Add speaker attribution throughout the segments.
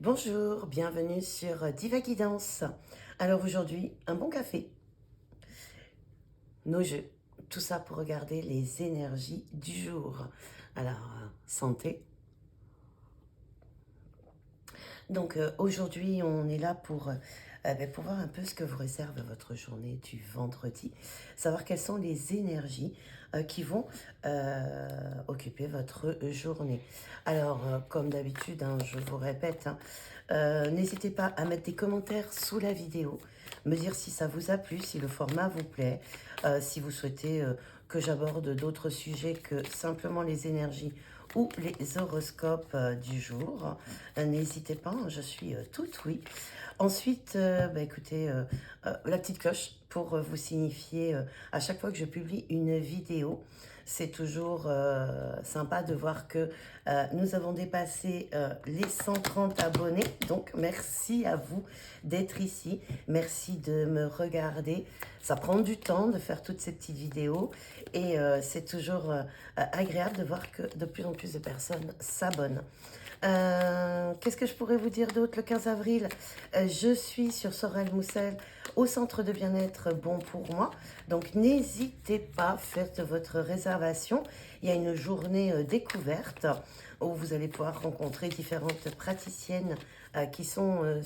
Speaker 1: Bonjour, bienvenue sur Diva Guidance. Alors aujourd'hui, un bon café, nos jeux, tout ça pour regarder les énergies du jour. Alors, santé. Donc aujourd'hui, on est là pour voir un peu ce que vous réserve votre journée du vendredi, savoir quelles sont les énergies qui vont occuper votre journée. Alors, comme d'habitude, hein, je vous répète, hein, n'hésitez pas à mettre des commentaires sous la vidéo, me dire si ça vous a plu, si le format vous plaît, si vous souhaitez que j'aborde d'autres sujets que simplement les énergies ou les horoscopes du jour. N'hésitez pas, hein, je suis toute oui. Ensuite, écoutez, la petite cloche pour vous signifier à chaque fois que je publie une vidéo. C'est toujours sympa de voir que nous avons dépassé les 130 abonnés. Donc, merci à vous d'être ici. Merci de me regarder. Ça prend du temps de faire toutes ces petites vidéos. Et c'est toujours agréable de voir que de plus en plus de personnes s'abonnent. Qu'est-ce que je pourrais vous dire d'autre? Le 15 avril, je suis sur Sorel Moussel au centre de bien-être Bon pour moi. Donc n'hésitez pas, faites votre réservation. Il y a une journée découverte où vous allez pouvoir rencontrer différentes praticiennes qui sont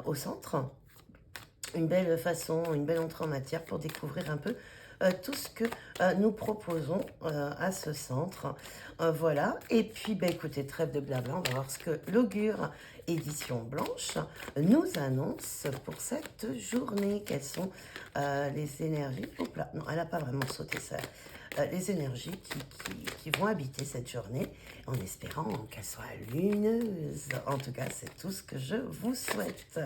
Speaker 1: au centre. Une belle façon, une belle entrée en matière pour découvrir un peu tout ce que nous proposons à ce centre. Voilà. Et puis, écoutez, trêve de blabla, on va voir ce que l'Augure Édition Blanche nous annonce pour cette journée. Quelles sont les énergies? Hop là, non, elle n'a pas vraiment sauté ça. Les énergies qui vont habiter cette journée, en espérant qu'elle soit lumineuse. En tout cas, c'est tout ce que je vous souhaite.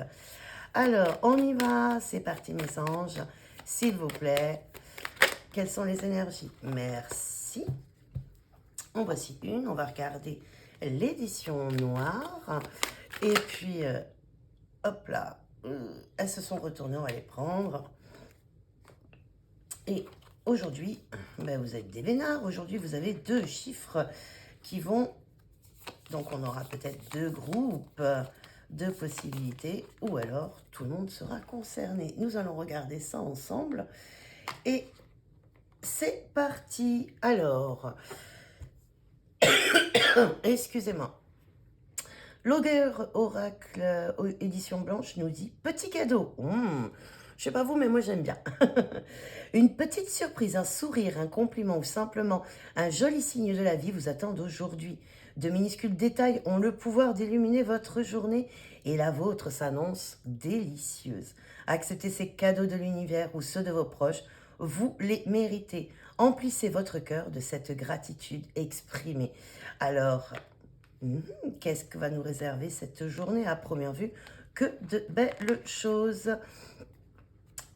Speaker 1: Alors, on y va, c'est parti mes anges, s'il vous plaît. Quelles sont les énergies? Merci. En voici une, on va regarder l'édition noire. Et puis, hop là, elles se sont retournées, on va les prendre. Et aujourd'hui, vous êtes des vénards. Aujourd'hui, vous avez deux chiffres qui vont... Donc, on aura peut-être deux groupes de possibilités, ou alors tout le monde sera concerné. Nous allons regarder ça ensemble. Et c'est parti. Alors, excusez-moi. L'Augueur Oracle édition blanche nous dit petit cadeau. Je sais pas vous, mais moi j'aime bien. Une petite surprise, un sourire, un compliment ou simplement un joli signe de la vie vous attendent aujourd'hui. De minuscules détails ont le pouvoir d'illuminer votre journée et la vôtre s'annonce délicieuse. Acceptez ces cadeaux de l'univers ou ceux de vos proches, vous les méritez. Emplissez votre cœur de cette gratitude exprimée. Alors, qu'est-ce que va nous réserver cette journée à première vue? Que de belles choses.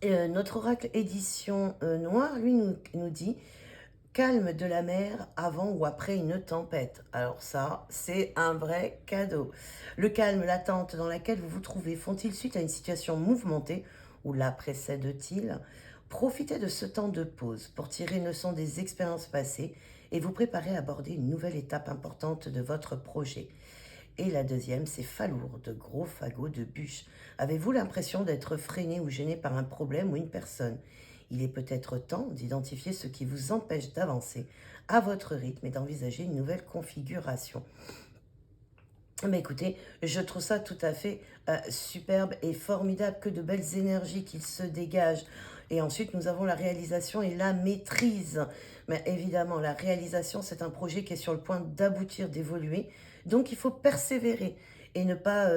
Speaker 1: Notre oracle édition noire, lui, nous dit calme de la mer avant ou après une tempête. Alors ça, c'est un vrai cadeau. Le calme, l'attente dans laquelle vous vous trouvez font-ils suite à une situation mouvementée ou la précède-t-il? Profitez de ce temps de pause pour tirer une leçon des expériences passées et vous préparer à aborder une nouvelle étape importante de votre projet. Et la deuxième, c'est falourde, de gros fagots de bûches. Avez-vous l'impression d'être freiné ou gêné par un problème ou une personne? Il est peut-être temps d'identifier ce qui vous empêche d'avancer à votre rythme et d'envisager une nouvelle configuration. Mais écoutez, je trouve ça tout à fait superbe et formidable, que de belles énergies qu'il se dégagent. Et ensuite, nous avons la réalisation et la maîtrise. Mais évidemment, la réalisation, c'est un projet qui est sur le point d'aboutir, d'évoluer. Donc, il faut persévérer et ne pas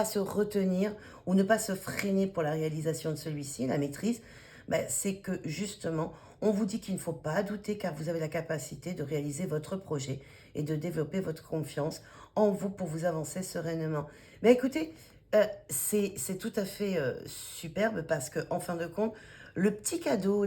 Speaker 1: se retenir ou ne pas se freiner pour la réalisation de celui-ci. La maîtrise, c'est que justement, on vous dit qu'il ne faut pas douter car vous avez la capacité de réaliser votre projet et de développer votre confiance en vous pour vous avancer sereinement. Mais écoutez, c'est tout à fait superbe parce que en fin de compte, les petits cadeaux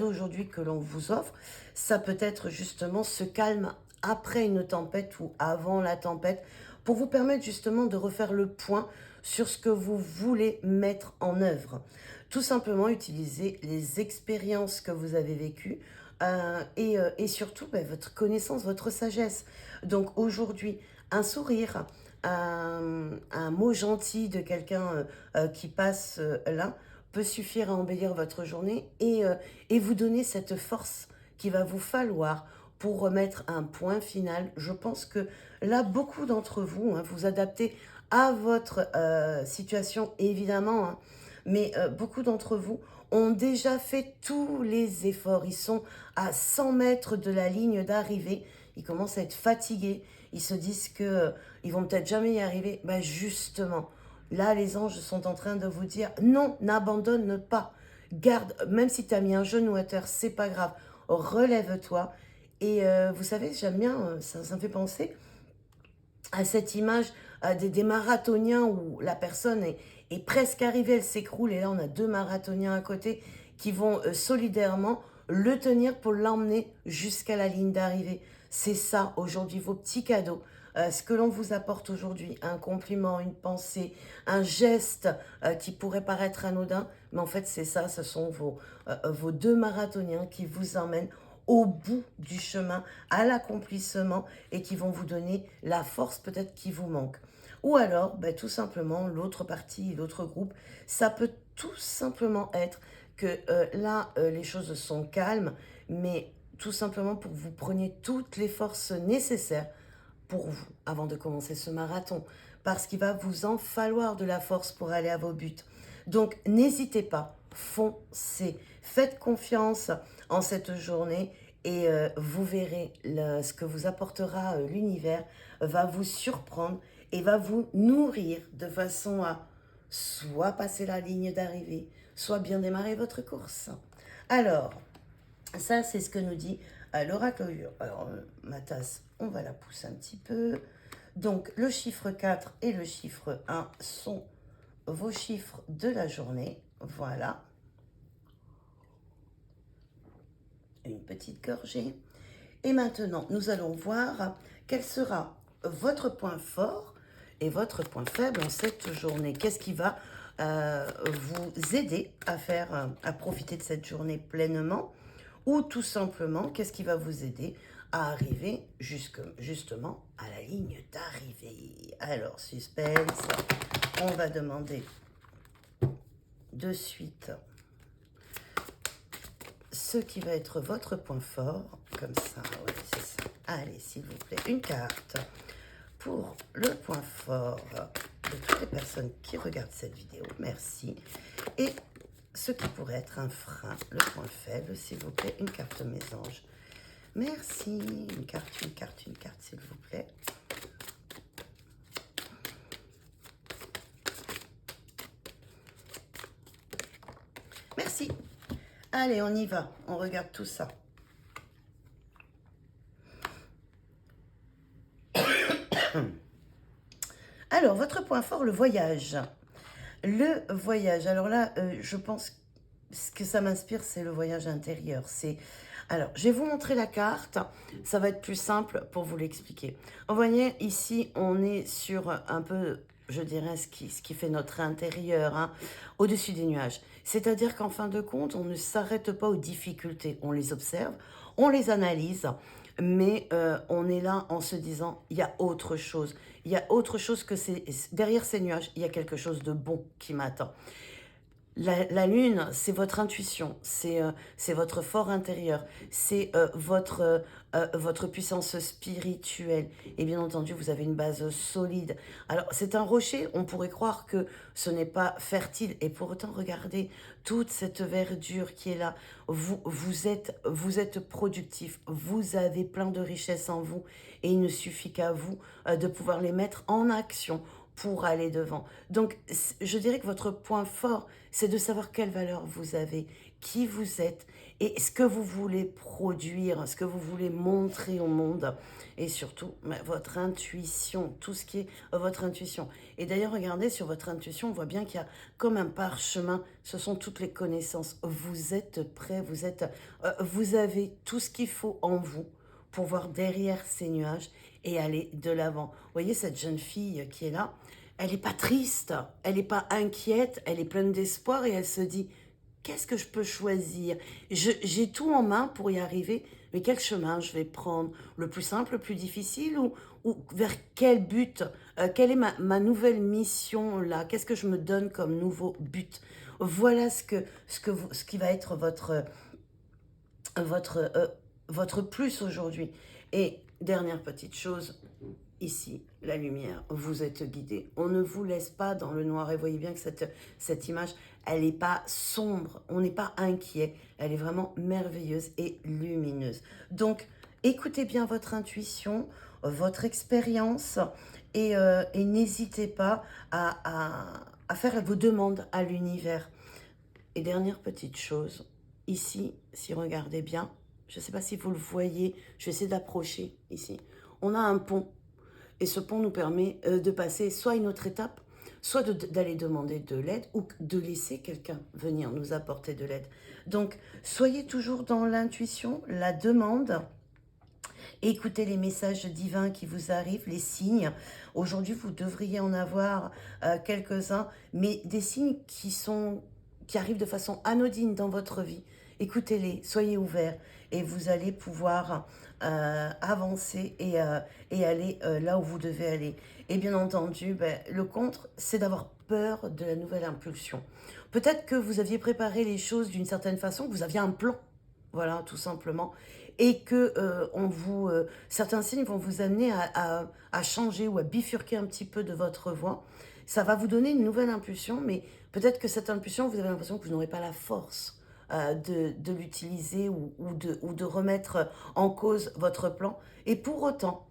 Speaker 1: aujourd'hui que l'on vous offre, ça peut être justement ce calme après une tempête ou avant la tempête pour vous permettre justement de refaire le point sur ce que vous voulez mettre en œuvre. Tout simplement utiliser les expériences que vous avez vécues et surtout ben, votre connaissance, votre sagesse. Donc aujourd'hui, un sourire, un mot gentil de quelqu'un qui passe là peut suffire à embellir votre journée et vous donner cette force qu'il va vous falloir pour remettre un point final. Je pense que là, beaucoup d'entre vous, hein, vous adaptez à votre situation, évidemment, hein, mais beaucoup d'entre vous ont déjà fait tous les efforts. Ils sont à 100 mètres de la ligne d'arrivée. Ils commencent à être fatigués. Ils se disent que ils vont peut-être jamais y arriver. Ben justement, là, les anges sont en train de vous dire non, n'abandonne pas. Garde, même si tu as mis un genou à terre, c'est pas grave. Relève-toi. Et vous savez, j'aime bien, ça me fait penser à cette image des marathoniens où la personne est presque arrivée, elle s'écroule et là on a deux marathoniens à côté qui vont solidairement le tenir pour l'emmener jusqu'à la ligne d'arrivée. C'est ça aujourd'hui, vos petits cadeaux. Ce que l'on vous apporte aujourd'hui, un compliment, une pensée, un geste qui pourrait paraître anodin, mais en fait c'est ça, ce sont vos deux marathoniens qui vous emmènent au bout du chemin, à l'accomplissement et qui vont vous donner la force peut-être qui vous manque. Ou alors, ben, tout simplement, l'autre partie, l'autre groupe, ça peut tout simplement être que là, les choses sont calmes, mais tout simplement pour que vous preniez toutes les forces nécessaires pour vous avant de commencer ce marathon, parce qu'il va vous en falloir de la force pour aller à vos buts. Donc n'hésitez pas, foncez, faites confiance en cette journée et vous verrez ce que vous apportera l'univers va vous surprendre et va vous nourrir de façon à soit passer la ligne d'arrivée, soit bien démarrer votre course. Alors, ça, c'est ce que nous dit l'oracle. Alors, ma tasse, on va la pousser un petit peu. Donc, le chiffre 4 et le chiffre 1 sont vos chiffres de la journée. Voilà. Une petite gorgée. Et maintenant, nous allons voir quel sera votre point fort et votre point faible en cette journée. Qu'est-ce qui va vous aider à faire, à profiter de cette journée pleinement, ou tout simplement, qu'est-ce qui va vous aider à arriver justement à la ligne d'arrivée. Alors, suspense, on va demander de suite ce qui va être votre point fort, comme ça, oui, c'est ça. Allez, s'il vous plaît, une carte pour le point fort de toutes les personnes qui regardent cette vidéo, merci. Et ce qui pourrait être un frein, le point faible, s'il vous plaît, une carte mes anges. Merci, une carte, s'il vous plaît. Merci. Allez, on y va, on regarde tout ça. Alors, votre point fort, le voyage. Le voyage, alors là, je pense que ce que ça m'inspire, c'est le voyage intérieur. Alors, je vais vous montrer la carte, ça va être plus simple pour vous l'expliquer. Vous voyez, ici, on est sur un peu, je dirais, ce qui fait notre intérieur, hein, au-dessus des nuages. C'est-à-dire qu'en fin de compte, on ne s'arrête pas aux difficultés, on les observe, on les analyse, mais on est là en se disant, il y a autre chose. Il y a autre chose que derrière ces nuages, il y a quelque chose de bon qui m'attend. La lune, c'est votre intuition, c'est votre fort intérieur, c'est votre puissance spirituelle. Et bien entendu, vous avez une base solide. Alors, c'est un rocher, on pourrait croire que ce n'est pas fertile. Et pour autant, regardez toute cette verdure qui est là. Vous êtes productif, vous avez plein de richesses en vous. Et il ne suffit qu'à vous de pouvoir les mettre en action pour aller devant. Donc, je dirais que votre point fort, c'est de savoir quelle valeur vous avez, qui vous êtes et ce que vous voulez produire, ce que vous voulez montrer au monde et surtout votre intuition, tout ce qui est votre intuition. Et d'ailleurs, regardez sur votre intuition, on voit bien qu'il y a comme un parchemin, ce sont toutes les connaissances. Vous êtes prêt, vous avez tout ce qu'il faut en vous pour voir derrière ces nuages et aller de l'avant. Vous voyez cette jeune fille qui est là, elle n'est pas triste, elle n'est pas inquiète, elle est pleine d'espoir et elle se dit, qu'est-ce que je peux choisir? J'ai tout en main pour y arriver, mais quel chemin je vais prendre? Le plus simple, le plus difficile ou vers quel but? Quelle est ma nouvelle mission là? Qu'est-ce que je me donne comme nouveau but? Voilà ce qui va être votre, votre plus aujourd'hui. Et dernière petite chose, ici, la lumière, vous êtes guidé. On ne vous laisse pas dans le noir. Et voyez bien que cette image, elle n'est pas sombre, on n'est pas inquiet. Elle est vraiment merveilleuse et lumineuse. Donc, écoutez bien votre intuition, votre expérience et n'hésitez pas à faire vos demandes à l'univers. Et dernière petite chose, ici, si vous regardez bien, je ne sais pas si vous le voyez, je vais essayer d'approcher ici. On a un pont et ce pont nous permet de passer soit à une autre étape, soit d'aller demander de l'aide ou de laisser quelqu'un venir nous apporter de l'aide. Donc, soyez toujours dans l'intuition, la demande. Écoutez les messages divins qui vous arrivent, les signes. Aujourd'hui, vous devriez en avoir quelques-uns, mais des signes qui arrivent de façon anodine dans votre vie. Écoutez-les, soyez ouverts et vous allez pouvoir avancer et aller là où vous devez aller. Et bien entendu, ben, le contre, c'est d'avoir peur de la nouvelle impulsion. Peut-être que vous aviez préparé les choses d'une certaine façon, que vous aviez un plan, voilà, tout simplement, et que certains signes vont vous amener à changer ou à bifurquer un petit peu de votre voie. Ça va vous donner une nouvelle impulsion, mais peut-être que cette impulsion, vous avez l'impression que vous n'aurez pas la force de l'utiliser ou de remettre en cause votre plan. Et pour autant,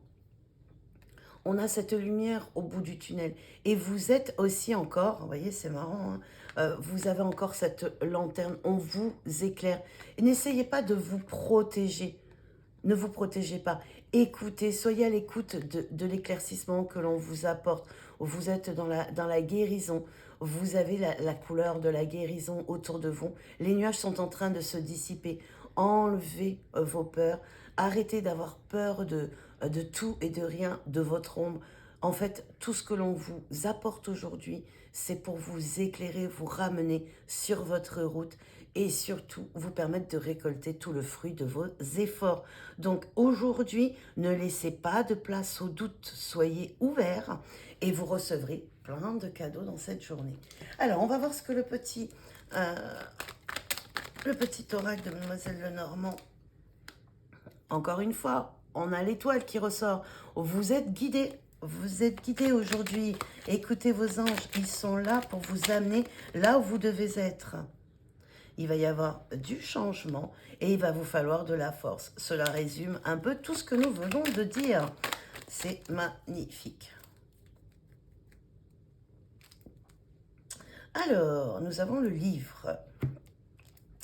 Speaker 1: on a cette lumière au bout du tunnel. Et vous êtes aussi encore, vous voyez, c'est marrant, hein, vous avez encore cette lanterne, on vous éclaire. Et n'essayez pas de vous protéger. Ne vous protégez pas. Écoutez, soyez à l'écoute de l'éclaircissement que l'on vous apporte. Vous êtes dans la guérison. Vous avez la couleur de la guérison autour de vous. Les nuages sont en train de se dissiper. Enlevez vos peurs. Arrêtez d'avoir peur de tout et de rien, de votre ombre. En fait, tout ce que l'on vous apporte aujourd'hui, c'est pour vous éclairer, vous ramener sur votre route et surtout vous permettre de récolter tout le fruit de vos efforts. Donc aujourd'hui, ne laissez pas de place au doute, soyez ouverts et vous recevrez plein de cadeaux dans cette journée. Alors, on va voir ce que le petit oracle de Mademoiselle Lenormand, encore une fois, on a l'étoile qui ressort. Vous êtes guidés. Vous êtes guidés aujourd'hui. Écoutez vos anges, ils sont là pour vous amener là où vous devez être. Il va y avoir du changement et il va vous falloir de la force. Cela résume un peu tout ce que nous venons de dire. C'est magnifique. Alors, nous avons le livre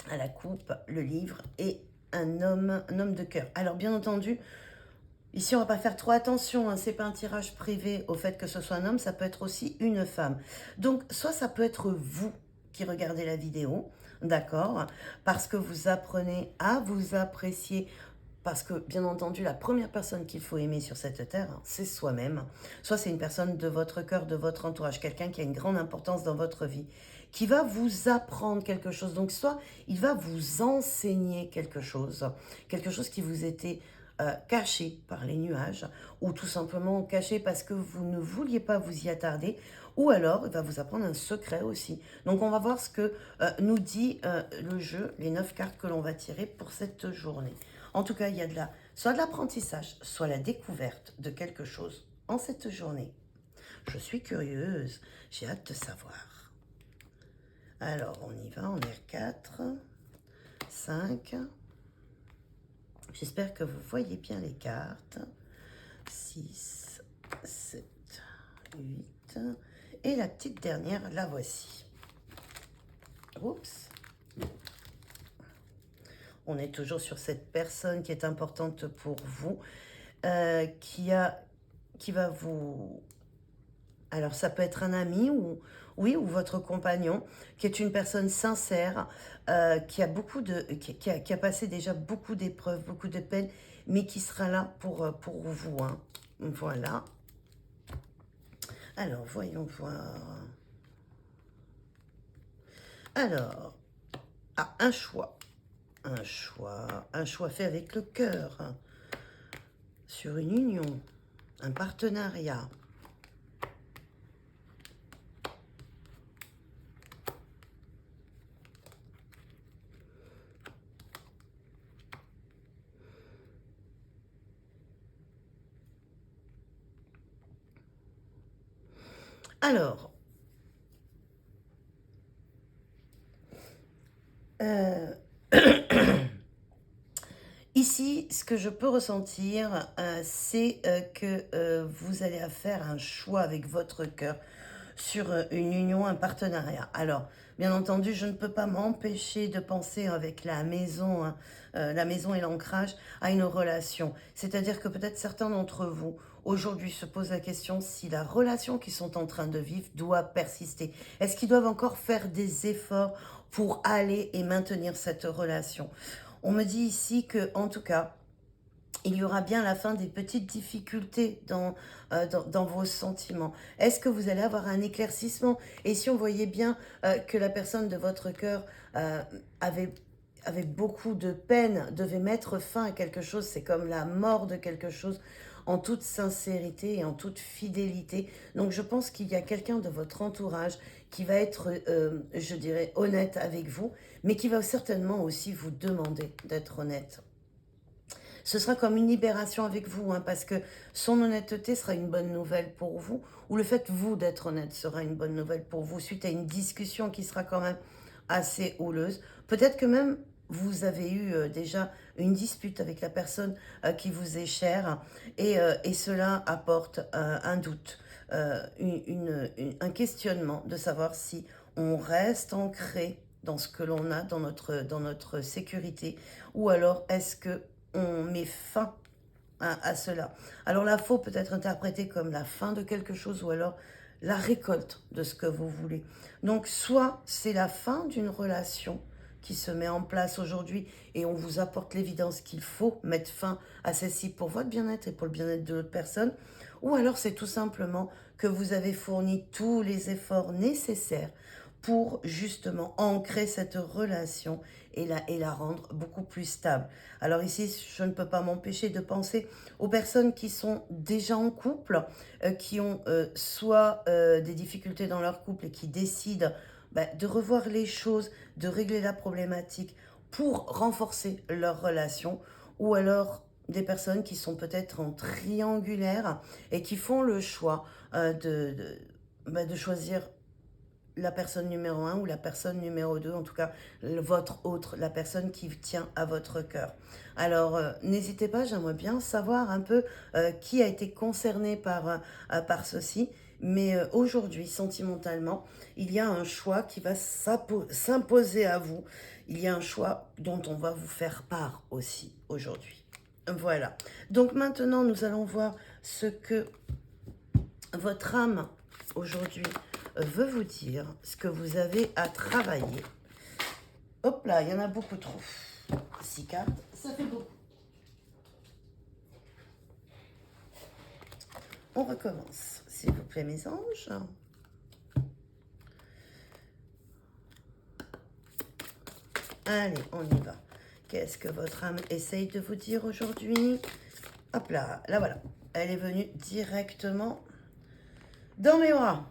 Speaker 1: à la coupe, le livre et un homme de cœur. Alors, bien entendu, ici, on ne va pas faire trop attention, hein, ce n'est pas un tirage privé au fait que ce soit un homme, ça peut être aussi une femme. Donc, soit ça peut être vous qui regardez la vidéo, d'accord, parce que vous apprenez à vous apprécier, parce que, bien entendu, la première personne qu'il faut aimer sur cette terre, hein, c'est soi-même. Soit c'est une personne de votre cœur, de votre entourage, quelqu'un qui a une grande importance dans votre vie, qui va vous apprendre quelque chose. Donc, soit il va vous enseigner quelque chose qui vous était caché par les nuages, ou tout simplement caché parce que vous ne vouliez pas vous y attarder, ou alors il va vous apprendre un secret aussi. Donc on va voir ce que nous dit le jeu, les 9 cartes que l'on va tirer pour cette journée. En tout cas, il y a soit de l'apprentissage, soit la découverte de quelque chose en cette journée. Je suis curieuse, j'ai hâte de savoir. Alors, on y va, on est 4, 5. J'espère que vous voyez bien les cartes. 6, 7, 8. Et la petite dernière, la voici. Oups. On est toujours sur cette personne qui est importante pour vous, qui va vous... Alors, ça peut être un ami ou votre compagnon, qui est une personne sincère, qui a passé déjà beaucoup d'épreuves, beaucoup de peines, mais qui sera là pour vous. Hein. Voilà. Alors, voyons voir. Alors, Ah, un choix. Un choix fait avec le cœur. Sur une union, un partenariat. Alors, euh, ici, ce que je peux ressentir, c'est que vous allez faire un choix avec votre cœur sur une union, un partenariat. Alors, bien entendu, je ne peux pas m'empêcher de penser avec la maison et l'ancrage, à une relation. C'est-à-dire que peut-être certains d'entre vous, aujourd'hui, se posent la question si la relation qu'ils sont en train de vivre doit persister. Est-ce qu'ils doivent encore faire des efforts pour aller et maintenir cette relation? On me dit ici que, en tout cas, il y aura bien la fin des petites difficultés dans vos sentiments. Est-ce que vous allez avoir un éclaircissement? Et si on voyait bien que la personne de votre cœur euh, avait, avait beaucoup de peine, devait mettre fin à quelque chose, c'est comme la mort de quelque chose, en toute sincérité et en toute fidélité. Donc je pense qu'il y a quelqu'un de votre entourage qui va être, je dirais, honnête avec vous, mais qui va certainement aussi vous demander d'être honnête. Ce sera comme une libération avec vous, hein, parce que son honnêteté sera une bonne nouvelle pour vous, ou le fait, vous, d'être honnête sera une bonne nouvelle pour vous, suite à une discussion qui sera quand même assez houleuse. Peut-être que même vous avez eu déjà une dispute avec la personne qui vous est chère, et cela apporte un doute, un questionnement de savoir si on reste ancré dans ce que l'on a, dans notre sécurité, ou alors est-ce que on met fin à cela. Alors la faux peut être interprétée comme la fin de quelque chose, ou alors la récolte de ce que vous voulez. Donc soit c'est la fin d'une relation qui se met en place aujourd'hui et on vous apporte l'évidence qu'il faut mettre fin à celle-ci pour votre bien-être et pour le bien-être de l'autre personne, ou alors c'est tout simplement que vous avez fourni tous les efforts nécessaires pour justement ancrer cette relation et la rendre beaucoup plus stable. Alors ici, je ne peux pas m'empêcher de penser aux personnes qui sont déjà en couple, qui ont soit des difficultés dans leur couple et qui décident de revoir les choses, de régler la problématique pour renforcer leur relation, ou alors des personnes qui sont peut-être en triangulaire et qui font le choix de choisir la personne numéro un ou la personne numéro 2, en tout cas votre autre, la personne qui tient à votre cœur. Alors n'hésitez pas, j'aimerais bien savoir un peu qui a été concerné par ceci. Mais aujourd'hui, sentimentalement, il y a un choix qui va s'imposer à vous. Il y a un choix dont on va vous faire part aussi aujourd'hui. Voilà. Donc maintenant, nous allons voir ce que votre âme aujourd'hui veut vous dire, ce que vous avez à travailler. Hop là, il y en a beaucoup trop. 6 cartes, ça fait beaucoup. On recommence, s'il vous plaît, mes anges. Allez, on y va. Qu'est-ce que votre âme essaye de vous dire aujourd'hui? Hop là, là voilà. Elle est venue directement dans mes bras.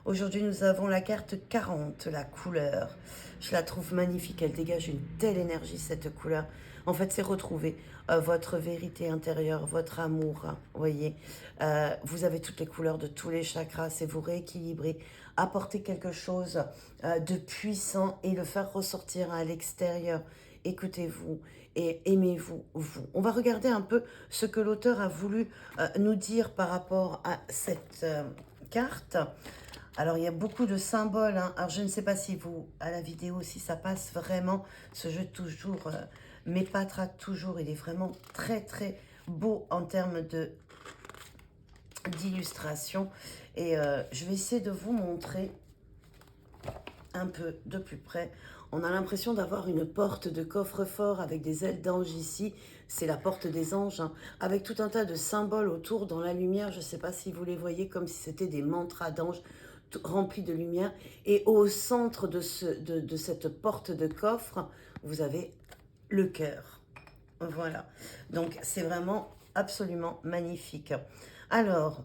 Speaker 1: Aujourd'hui, nous avons la carte 40, la couleur. Je la trouve magnifique, elle dégage une telle énergie, cette couleur. En fait, c'est retrouver votre vérité intérieure, votre amour, hein, voyez. Vous avez toutes les couleurs de tous les chakras, c'est vous rééquilibrer, apporter quelque chose de puissant et le faire ressortir à l'extérieur. Écoutez-vous et aimez-vous, vous. On va regarder un peu ce que l'auteur a voulu nous dire par rapport à cette carte. Alors, il y a beaucoup de symboles, hein. Alors, je ne sais pas si vous, à la vidéo, si ça passe vraiment. Ce jeu toujours m'épatera toujours. Il est vraiment très, très beau en termes d'illustration. Et je vais essayer de vous montrer un peu de plus près. On a l'impression d'avoir une porte de coffre-fort avec des ailes d'ange ici. C'est la porte des anges, hein, avec tout un tas de symboles autour dans la lumière. Je ne sais pas si vous les voyez, comme si c'était des mantras d'anges. rempli de lumière. Et au centre de cette porte de coffre, vous avez le cœur. Voilà. Donc, c'est vraiment absolument magnifique. Alors,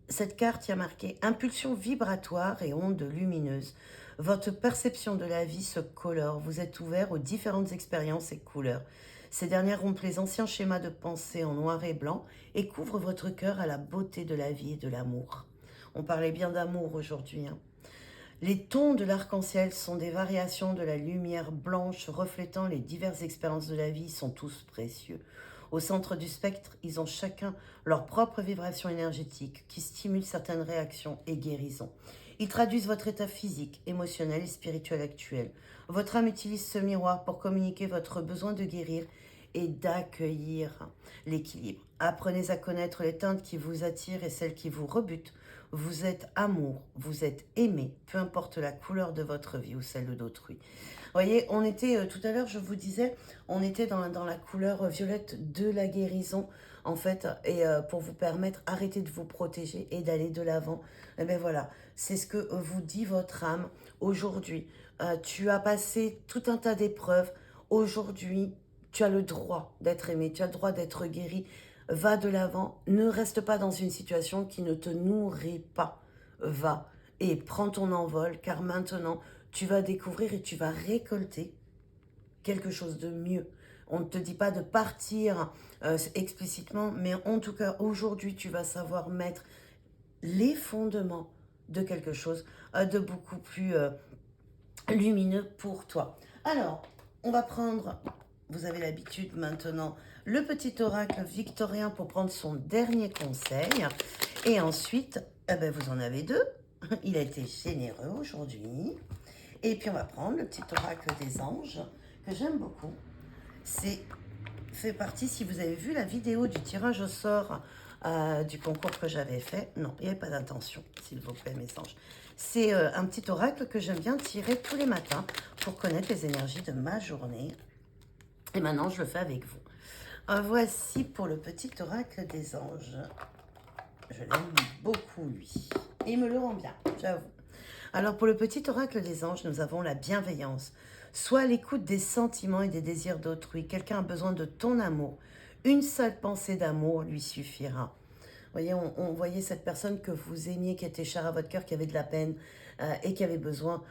Speaker 1: cette carte y a marqué impulsion vibratoire et ondes lumineuses. Votre perception de la vie se colore. Vous êtes ouvert aux différentes expériences et couleurs. Ces dernières rompent les anciens schémas de pensée en noir et blanc et couvrent votre cœur à la beauté de la vie et de l'amour. On parlait bien d'amour aujourd'hui, hein. Les tons de l'arc-en-ciel sont des variations de la lumière blanche reflétant les diverses expériences de la vie, sont tous précieux. Au centre du spectre, ils ont chacun leur propre vibration énergétique qui stimule certaines réactions et guérisons. Ils traduisent votre état physique, émotionnel et spirituel actuel. Votre âme utilise ce miroir pour communiquer votre besoin de guérir et d'accueillir l'équilibre. Apprenez à connaître les teintes qui vous attirent et celles qui vous rebutent. Vous êtes amour, vous êtes aimé, peu importe la couleur de votre vie ou celle d'autrui. Vous voyez, on était, tout à l'heure, je vous disais, on était dans la couleur violette de la guérison, en fait, et pour vous permettre, arrêtez de vous protéger et d'aller de l'avant. Et bien voilà, c'est ce que vous dit votre âme aujourd'hui. Tu as passé tout un tas d'épreuves. Aujourd'hui, tu as le droit d'être aimé, tu as le droit d'être guéri. Va de l'avant, ne reste pas dans une situation qui ne te nourrit pas. Va et prends ton envol, car maintenant, tu vas découvrir et tu vas récolter quelque chose de mieux. On ne te dit pas de partir explicitement, mais en tout cas, aujourd'hui, tu vas savoir mettre les fondements de quelque chose de beaucoup plus lumineux pour toi. Alors, on va prendre, vous avez l'habitude maintenant, le petit oracle victorien pour prendre son dernier conseil. Et ensuite, eh ben, vous en avez deux. Il a été généreux aujourd'hui. Et puis, on va prendre le petit oracle des anges, que j'aime beaucoup. C'est fait partie, si vous avez vu la vidéo du tirage au sort du concours que j'avais fait. Non, il n'y avait pas d'intention, s'il vous plaît, mes anges. C'est un petit oracle que j'aime bien tirer tous les matins pour connaître les énergies de ma journée. Et maintenant, je le fais avec vous. Voici pour le petit oracle des anges. Je l'aime beaucoup, lui. Et il me le rend bien, j'avoue. Alors, pour le petit oracle des anges, nous avons la bienveillance. Sois à l'écoute des sentiments et des désirs d'autrui. Quelqu'un a besoin de ton amour. Une seule pensée d'amour lui suffira. Voyez, on voyait cette personne que vous aimiez, qui était chère à votre cœur, qui avait de la peine et qui avait besoin,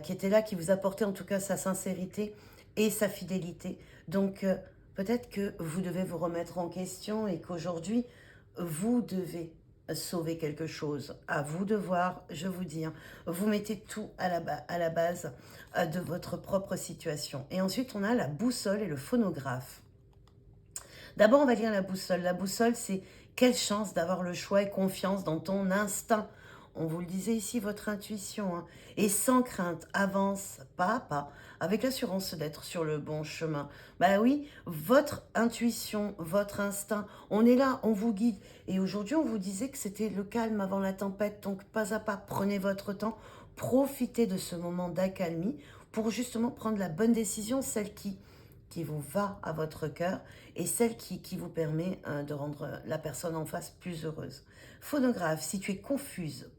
Speaker 1: qui était là, qui vous apportait en tout cas sa sincérité et sa fidélité. Donc, peut-être que vous devez vous remettre en question et qu'aujourd'hui, vous devez sauver quelque chose. À vous de voir, je vous dis, hein, vous mettez tout à la base de votre propre situation. Et ensuite, on a la boussole et le phonographe. D'abord, on va lire la boussole. La boussole, c'est quelle chance d'avoir le choix et confiance dans ton instinct. On vous le disait ici, votre intuition. Hein. Et sans crainte, avance pas à pas, avec l'assurance d'être sur le bon chemin. Bah oui, votre intuition, votre instinct, on est là, on vous guide. Et aujourd'hui, on vous disait que c'était le calme avant la tempête. Donc, pas à pas, prenez votre temps, profitez de ce moment d'accalmie pour justement prendre la bonne décision, celle qui vous va à votre cœur et celle qui vous permet de rendre la personne en face plus heureuse. Phonographe, si tu es confuse,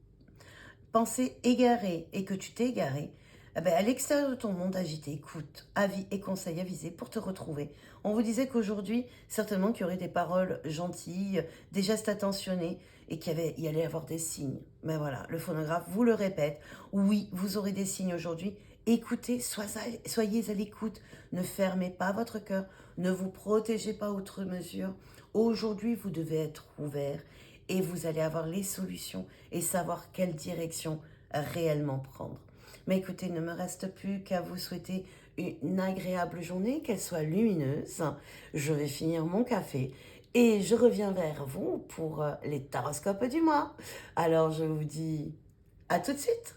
Speaker 1: pensée égarée et que tu t'es égaré, eh bien, à l'extérieur de ton monde agité, écoute, avis et conseils avisés pour te retrouver. On vous disait qu'aujourd'hui, certainement qu'il y aurait des paroles gentilles, des gestes attentionnés et qu'il y allait avoir des signes. Mais voilà, le phonographe vous le répète. Oui, vous aurez des signes aujourd'hui. Écoutez, soyez à l'écoute. Ne fermez pas votre cœur. Ne vous protégez pas outre mesure. Aujourd'hui, vous devez être ouvert et vous allez avoir les solutions et savoir quelle direction réellement prendre. Mais écoutez, il ne me reste plus qu'à vous souhaiter une agréable journée, qu'elle soit lumineuse. Je vais finir mon café et je reviens vers vous pour les taroscopes du mois. Alors, je vous dis à tout de suite.